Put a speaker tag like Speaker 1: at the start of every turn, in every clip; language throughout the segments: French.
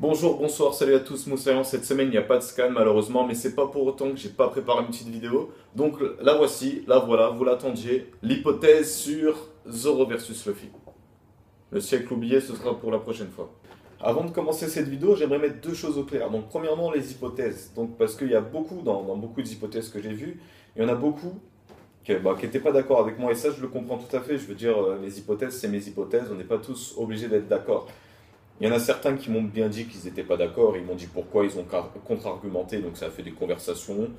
Speaker 1: Bonjour, bonsoir, salut à tous, Moussaillon. Cette semaine, il n'y a pas de scan malheureusement, mais c'est pas pour autant que j'ai pas préparé une petite vidéo. Donc la voici, la voilà, vous l'attendiez, l'hypothèse sur Zoro versus Luffy. Le siècle oublié, ce sera pour la prochaine fois. Avant de commencer cette vidéo, j'aimerais mettre deux choses au clair. Donc premièrement, les hypothèses. Donc parce qu'il y a beaucoup, dans beaucoup d'hypothèses que j'ai vues, il y en a beaucoup qui n'étaient pas d'accord avec moi, et ça je le comprends tout à fait. Je veux dire, les hypothèses, c'est mes hypothèses, on n'est pas tous obligés d'être d'accord. Il y en a certains qui m'ont bien dit qu'ils n'étaient pas d'accord, ils m'ont dit pourquoi, ils ont contre-argumenté, donc ça a fait des conversations.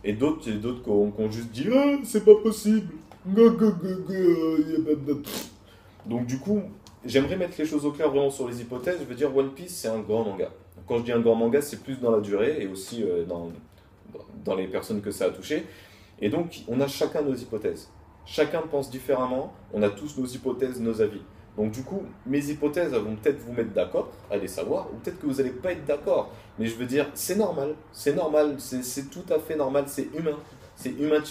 Speaker 1: Et d'autres qui ont juste dit ah, c'est pas possible. Donc du coup, j'aimerais mettre les choses au clair vraiment sur les hypothèses. Je veux dire, One Piece, c'est un grand manga. Quand je dis un grand manga, c'est plus dans la durée et aussi dans les personnes que ça a touché. Et donc, on a chacun nos hypothèses. Chacun pense différemment, on a tous nos hypothèses, nos avis. Donc du coup, mes hypothèses elles vont peut-être vous mettre d'accord, allez savoir, ou peut-être que vous n'allez pas être d'accord. Mais je veux dire, c'est normal, c'est tout à fait normal, c'est humain. C'est humain,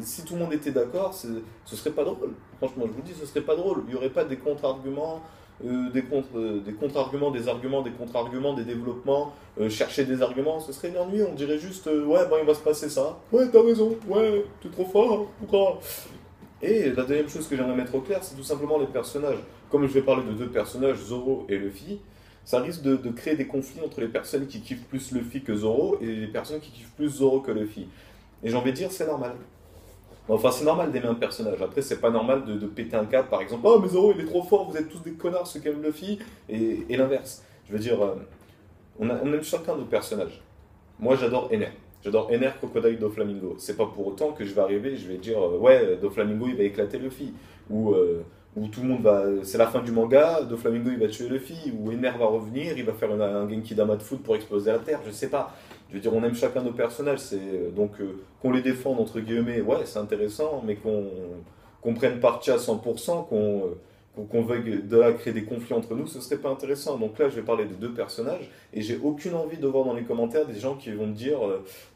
Speaker 1: si tout le monde était d'accord, ce serait pas drôle. Franchement, je vous dis, ce serait pas drôle. Il n'y aurait pas des contre-arguments, des contre-arguments, des arguments, des contre-arguments, des développements, chercher des arguments, ce serait ennuyeux. On dirait juste, ouais, ben il va se passer ça. Ouais, t'as raison, ouais, t'es trop fort, pourquoi? Et la deuxième chose que j'aimerais mettre au clair, c'est tout simplement les personnages. Comme je vais parler de deux personnages, Zoro et Luffy, ça risque de créer des conflits entre les personnes qui kiffent plus Luffy que Zoro et les personnes qui kiffent plus Zoro que Luffy. Et j'ai envie de dire, c'est normal. Enfin, c'est normal d'aimer un personnage. Après, c'est pas normal de péter un câble, par exemple. Oh, mais Zoro, il est trop fort, vous êtes tous des connards, ceux qui aiment Luffy. Et l'inverse. Je veux dire, on aime chacun nos personnages. Moi, j'adore Ener. J'adore Ener Crocodile Doflamingo. C'est pas pour autant que je vais arriver, je vais dire ouais, Doflamingo il va éclater Luffy. Ou tout le monde va. C'est la fin du manga, Doflamingo il va tuer Luffy. Ou Ener va revenir, il va faire un Genki Dama de foot pour exploser la terre. Je sais pas. Je veux dire, on aime chacun nos personnages. Donc qu'on les défende entre guillemets, ouais, c'est intéressant, mais qu'on prenne parti à 100%, qu'on veuille de là créer des conflits entre nous, ce serait pas intéressant. Donc là, je vais parler de deux personnages, et j'ai aucune envie de voir dans les commentaires des gens qui vont me dire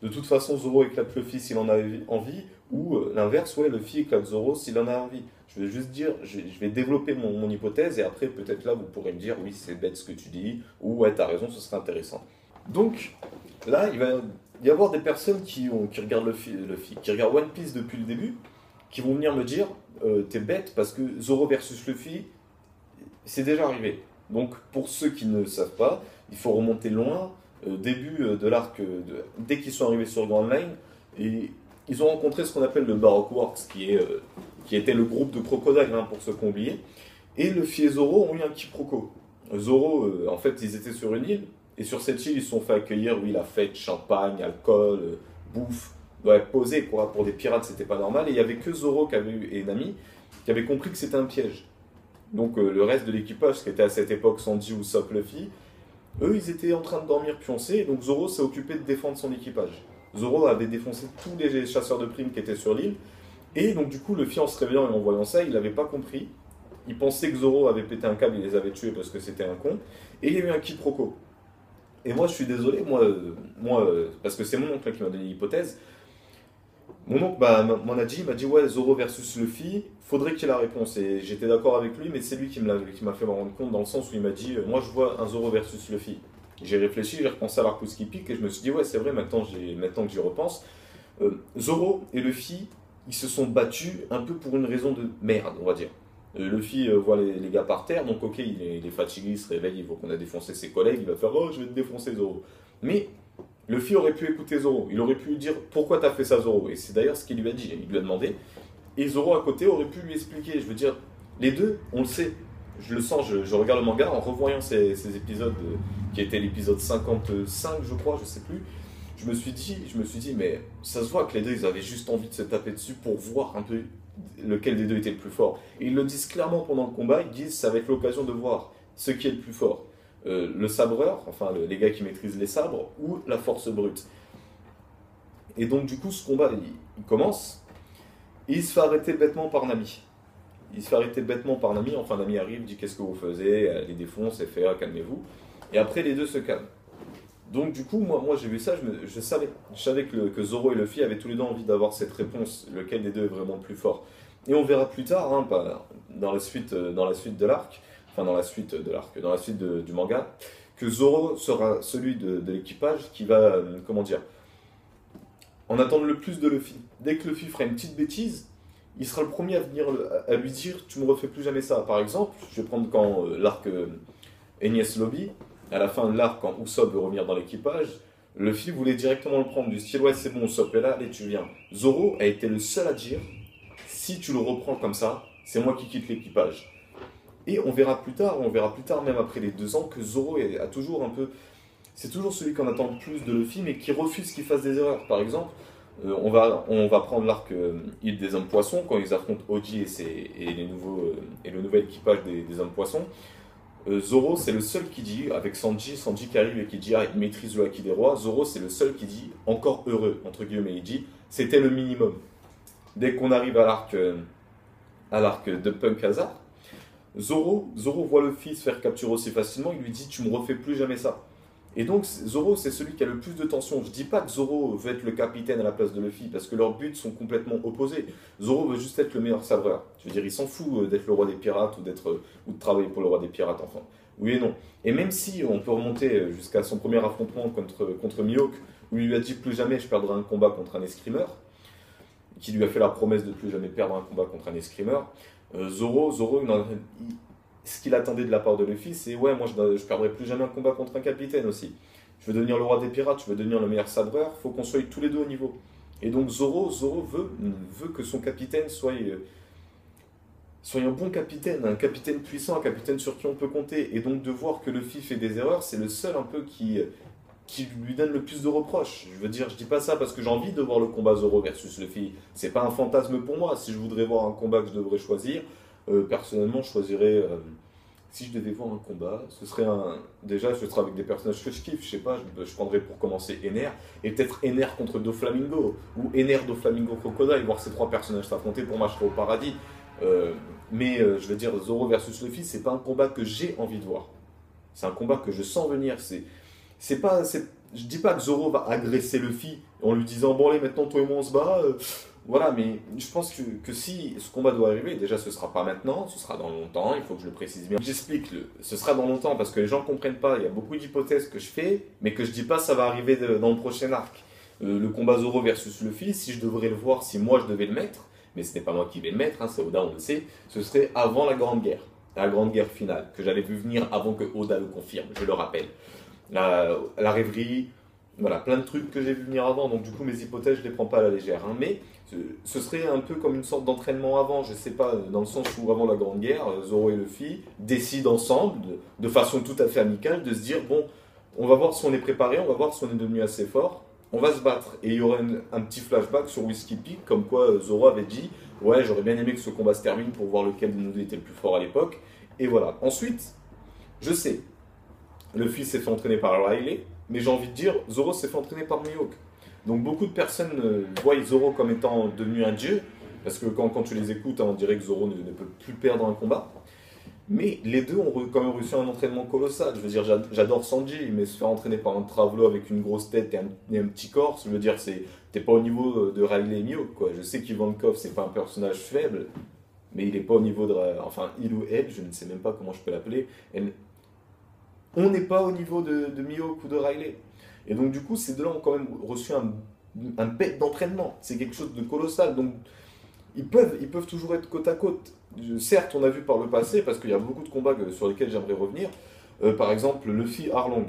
Speaker 1: de toute façon Zoro éclate Luffy s'il en a envie, ou l'inverse, ouais, Luffy éclate Zoro s'il en a envie. Je vais juste dire, je vais développer mon hypothèse, et après, peut-être là, vous pourrez me dire, oui, c'est bête ce que tu dis, ou ouais, t'as raison, ce serait intéressant. Donc, là, il va y avoir des personnes qui regardent Luffy, qui regardent One Piece depuis le début, qui vont venir me dire t'es bête parce que Zoro versus Luffy, c'est déjà arrivé. Donc pour ceux qui ne savent pas, il faut remonter loin, début de l'arc, dès qu'ils sont arrivés sur Grand Line, et ils ont rencontré ce qu'on appelle le Baroque Works, qui était le groupe de crocodiles, hein, pour ceux qui ont oublié, et Luffy et Zoro ont eu un quiproquo. Zoro, en fait, ils étaient sur une île, et sur cette île, ils se sont fait accueillir, oui, la fête, champagne, alcool, bouffe, ouais, posé quoi, pour des pirates, c'était pas normal. Et il y avait que Zoro qui avait eu, et Nami qui avait compris que c'était un piège. Donc le reste de l'équipage, qui était à cette époque Sanji ou Sop Luffy, eux, ils étaient en train de dormir pioncés, et donc Zoro s'est occupé de défendre son équipage. Zoro avait défoncé tous les chasseurs de primes qui étaient sur l'île, et donc du coup, Luffy, en se réveillant et en voyant ça, il n'avait pas compris. Il pensait que Zoro avait pété un câble, il les avait tués parce que c'était un con, et il y a eu un quiproquo. Et moi, je suis désolé, parce que c'est mon oncle qui m'a donné l'hypothèse. Mon oncle il m'a dit ouais, Zoro versus Luffy, faudrait qu'il ait la réponse. Et j'étais d'accord avec lui, mais c'est lui qui m'a fait me rendre compte, dans le sens où il m'a dit moi je vois un Zoro versus Luffy. J'ai réfléchi, j'ai repensé à l'arc qui pique, et je me suis dit ouais, c'est vrai, maintenant que j'y repense. Zoro et Luffy, ils se sont battus un peu pour une raison de merde, on va dire. Luffy voit les gars par terre, donc ok, il est fatigué, il se réveille, il voit qu'on a défoncé ses collègues, il va faire oh, je vais te défoncer Zoro. Mais Luffy aurait pu écouter Zoro, il aurait pu lui dire pourquoi t'as fait ça Zoro, et c'est d'ailleurs ce qu'il lui a dit, il lui a demandé, et Zoro à côté aurait pu lui expliquer, je veux dire, les deux, on le sait, je le sens, je regarde le manga en revoyant ces épisodes, qui était l'épisode 55 je crois, je sais plus, je me suis dit, mais ça se voit que les deux ils avaient juste envie de se taper dessus pour voir un peu lequel des deux était le plus fort. Et ils le disent clairement pendant le combat, ils disent ça va être l'occasion de voir ce qui est le plus fort. Le sabreur, enfin les gars qui maîtrisent les sabres, ou la force brute. Et donc du coup ce combat il commence, et il se fait arrêter bêtement par Nami. Il se fait arrêter bêtement par Nami, enfin Nami arrive, dit qu'est-ce que vous faisiez, elle les défonce, elle fait ah, calmez-vous. Et après les deux se calment. Donc du coup, moi j'ai vu ça, je savais que Zoro et Luffy avaient tous les deux envie d'avoir cette réponse, lequel des deux est vraiment le plus fort. Et on verra plus tard, hein, dans la suite de l'arc, enfin dans la suite du manga, que Zoro sera celui de l'équipage qui va, comment dire, en attendre le plus de Luffy. Dès que Luffy fera une petite bêtise, il sera le premier à venir à lui dire tu me refais plus jamais ça. Par exemple, je vais prendre quand l'arc Enies Lobby, à la fin de l'arc, quand Usopp veut revenir dans l'équipage, Luffy voulait directement le prendre du style ouais c'est bon Usopp est là, allez tu viens. Zoro a été le seul à dire si tu le reprends comme ça, c'est moi qui quitte l'équipage. Et on verra plus tard, même après les 2 ans, que Zoro a toujours un peu... C'est toujours celui qu'on attend le plus de Luffy, mais qui refuse qu'il fasse des erreurs. Par exemple, on va prendre l'arc Île des Hommes Poissons, quand ils affrontent Oji et le nouvel équipage des Hommes Poissons. Zoro, c'est le seul qui dit, avec Sanji qui arrive et qui dit « Ah, il maîtrise le Haki des Rois », Zoro, c'est le seul qui dit « Encore heureux », entre guillemets, il dit « C'était le minimum ». Dès qu'on arrive à l'arc de Punk Hazard, Zoro voit Luffy se faire capturer aussi facilement, il lui dit tu me refais plus jamais ça. Et donc Zoro c'est celui qui a le plus de tension. Je dis pas que Zoro veut être le capitaine à la place de Luffy parce que leurs buts sont complètement opposés. Zoro veut juste être le meilleur sabreur. Je veux dire il s'en fout d'être le roi des pirates ou de travailler pour le roi des pirates enfin. Oui et non. Et même si on peut remonter jusqu'à son premier affrontement contre Mihawk où il lui a dit plus jamais je perdrai un combat contre un escrimeur, qui lui a fait la promesse de plus jamais perdre un combat contre un escrimeur. Zoro, ce qu'il attendait de la part de Luffy, c'est ouais, moi je perdrai plus jamais un combat contre un capitaine aussi. Je veux devenir le roi des pirates, je veux devenir le meilleur sabreur, faut qu'on soit tous les deux au niveau. Et donc Zoro veut que son capitaine soit un bon capitaine, un capitaine puissant, un capitaine sur qui on peut compter. Et donc de voir que Luffy fait des erreurs, c'est le seul un peu qui lui donne le plus de reproches. Je veux dire, je dis pas ça parce que j'ai envie de voir le combat Zoro versus Luffy. C'est pas un fantasme pour moi. Si je voudrais voir un combat que je devrais choisir, personnellement, je choisirais. Si je devais voir un combat, ce serait déjà, ce serait avec des personnages que je kiffe. Je sais pas, je prendrais pour commencer Ener et peut-être Ener contre Doflamingo ou Ener Doflamingo Crocodile, voir ces 3 personnages s'affronter. Pour moi, je serais au paradis. Je veux dire, Zoro versus Luffy, c'est pas un combat que j'ai envie de voir. C'est un combat que je sens venir. Je dis pas que Zoro va agresser Luffy en lui disant bon allez maintenant toi et moi on se bat, voilà, mais je pense que si ce combat doit arriver, déjà ce sera pas maintenant, ce sera dans longtemps, il faut que je le précise bien. J'explique, ce sera dans longtemps parce que les gens comprennent pas, il y a beaucoup d'hypothèses que je fais, mais que je dis pas ça va arriver dans le prochain arc. Le combat Zoro versus Luffy, si je devrais le voir, si moi je devais le mettre, mais ce n'est pas moi qui vais le mettre, hein, c'est Oda, on le sait, ce serait avant la Grande Guerre finale, que j'avais vu venir avant que Oda le confirme, je le rappelle. La rêverie, voilà, plein de trucs que j'ai vu venir avant, donc du coup mes hypothèses je les prends pas à la légère, hein, mais ce serait un peu comme une sorte d'entraînement avant, je sais pas, dans le sens où avant la Grande Guerre, Zoro et Luffy décident ensemble, de façon tout à fait amicale, de se dire bon, on va voir si on est préparé, on va voir si on est devenu assez fort, on va se battre, et il y aurait un petit flashback sur Whiskey Peak, comme quoi Zoro avait dit ouais j'aurais bien aimé que ce combat se termine pour voir lequel de nous était le plus fort à l'époque, et voilà. Ensuite, je sais, Luffy s'est fait entraîner par Riley, mais j'ai envie de dire, Zoro s'est fait entraîner par Mihawk. Donc beaucoup de personnes voient Zoro comme étant devenu un dieu, parce que quand tu les écoutes, hein, on dirait que Zoro ne peut plus perdre un combat. Mais les deux ont quand même reçu un entraînement colossal. Je veux dire, j'adore Sanji, mais se faire entraîner par un Travelo avec une grosse tête et un petit corps, je veux dire, t'es pas au niveau de Riley et Mihawk, quoi. Je sais qu'Ivankov, c'est pas un personnage faible, mais il est pas au niveau de... Enfin, il ou elle, je ne sais même pas comment je peux l'appeler. On n'est pas au niveau de Mihawk ou de Riley. Et donc du coup, ces deux-là ont quand même reçu un bête d'entraînement. C'est quelque chose de colossal. Donc ils peuvent toujours être côte à côte. Certes, on a vu par le passé, parce qu'il y a beaucoup de combats sur lesquels j'aimerais revenir. Par exemple, Luffy Arlong.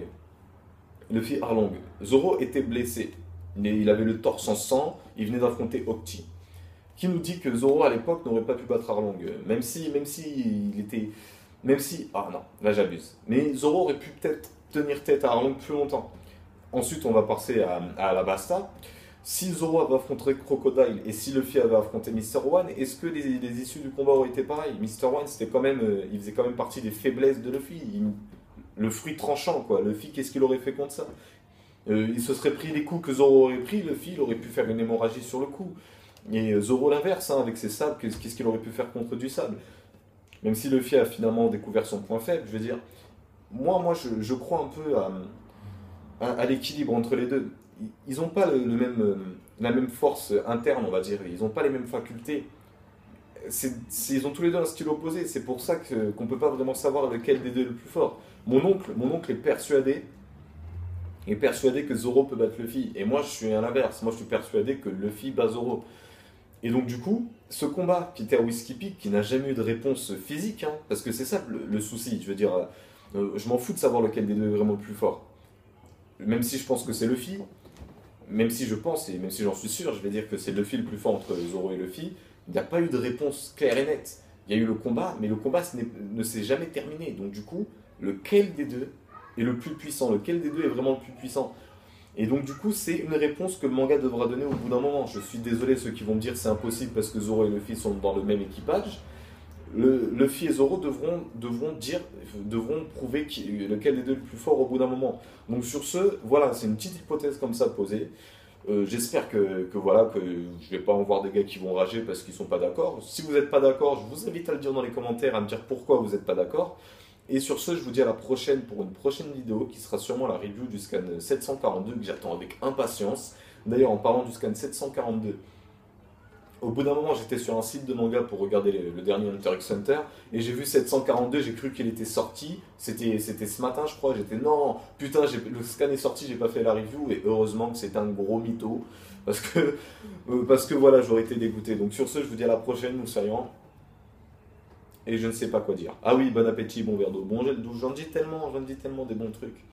Speaker 1: Zoro était blessé. Il avait le torse en sang. Il venait d'affronter Octi. Qui nous dit que Zoro à l'époque n'aurait pas pu battre Arlong, même si il était... Ah non, là j'abuse. Mais Zoro aurait pu peut-être tenir tête à Arlong plus longtemps. Ensuite, on va passer à Alabasta. Si Zoro avait affronté Crocodile et si Luffy avait affronté Mr. One, est-ce que les issues du combat auraient été pareilles? Mr. One, c'était quand même, il faisait quand même partie des faiblesses de Luffy. Le fruit tranchant, quoi. Luffy, qu'est-ce qu'il aurait fait contre ça? Il se serait pris les coups que Zoro aurait pris. Luffy, il aurait pu faire une hémorragie sur le coup. Et Zoro l'inverse, hein, avec ses sables, qu'est-ce qu'il aurait pu faire contre du sable? Même si Luffy a finalement découvert son point faible, je veux dire, moi je crois un peu à l'équilibre entre les deux. Ils n'ont pas la même force interne, on va dire, ils n'ont pas les mêmes facultés. Ils ont tous les deux un style opposé. C'est pour ça qu'on peut pas vraiment savoir lequel des deux est le plus fort. Mon oncle est persuadé que Zoro peut battre Luffy. Et moi, je suis à l'inverse. Moi, je suis persuadé que Luffy bat Zoro. Et donc, du coup, ce combat qui était à Whiskey Peak, qui n'a jamais eu de réponse physique, hein, parce que c'est ça le souci. Je veux dire, je m'en fous de savoir lequel des deux est vraiment le plus fort. Même si je pense que c'est Luffy, même si je pense et même si j'en suis sûr, je vais dire que c'est Luffy le plus fort entre Zoro et Luffy, il n'y a pas eu de réponse claire et nette. Il y a eu le combat, mais le combat ne s'est jamais terminé. Donc du coup, lequel des deux est le plus puissant? Lequel des deux est vraiment le plus puissant? Et donc du coup, c'est une réponse que le manga devra donner au bout d'un moment. Je suis désolé ceux qui vont me dire c'est impossible parce que Zoro et Luffy sont dans le même équipage. Luffy et Zoro devront prouver lequel des deux est le plus fort au bout d'un moment. Donc sur ce, voilà, c'est une petite hypothèse comme ça posée. J'espère voilà, que je vais pas en voir des gars qui vont rager parce qu'ils sont pas d'accord. Si vous n'êtes pas d'accord, je vous invite à le dire dans les commentaires, à me dire pourquoi vous n'êtes pas d'accord. Et sur ce, je vous dis à la prochaine pour une prochaine vidéo qui sera sûrement la review du scan 742 que j'attends avec impatience. D'ailleurs, en parlant du scan 742, au bout d'un moment, j'étais sur un site de manga pour regarder le dernier Hunter x Hunter et j'ai vu 742, j'ai cru qu'il était sorti. C'était ce matin, je crois. J'étais non, putain, le scan est sorti, j'ai pas fait la review et heureusement que c'est un gros mytho parce que voilà, j'aurais été dégoûté. Donc sur ce, je vous dis à la prochaine, Moussaillant. Et je ne sais pas quoi dire. Ah oui, bon appétit, bon verre d'eau, bon gel douche. J'en dis tellement des bons trucs.